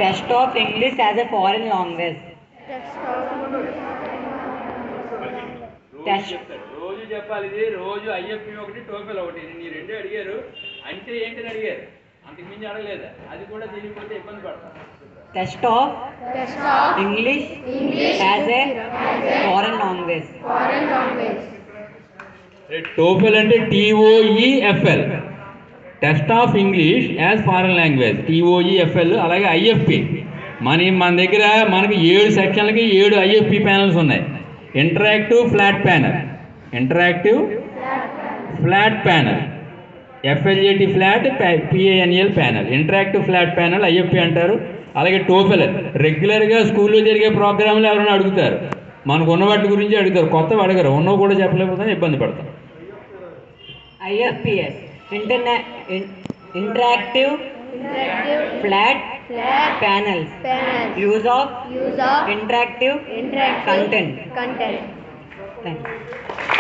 Test of English as a foreign language. రోజు చెప్తాడు, రోజు చెప్పాలి. ఇది రోజు ఐఎఫ్పి ఒకటి టోఫెల్ ఒకటి నీ రెండే అడిగారు. అంటే ఏంటని అడిగారు, అంతకుమించి అడగలేదా? అది కూడా తెలియకపోతే ఇబ్బంది పడతాం. Test of English as a foreign language. TOEFL అంటే TOEFL, test of English as foreign language, TOEFL. అలాగే ఐఎఫ్పి మన దగ్గర మనకి 7 సెక్షన్లకి 7 ఐఎఫ్పి ప్యానల్స్ ఉన్నాయి. Interactive flat panel, interactive flat panel, FLAT flat, PANL panel, interactive flat panel IFP అంటారు. అలాగే TOEFL రెగ్యులర్గా స్కూల్లో జరిగే ప్రోగ్రాంలు ఎవరైనా అడుగుతారు, మనకు ఉన్న వాటి గురించి అడుగుతారు, కొత్తవి అడగరు, ఉన్నవి కూడా చెప్పలేకపోతే ఇబ్బంది పడతాం. IFPS interactive flat panels. Use of interactive content. Thank you.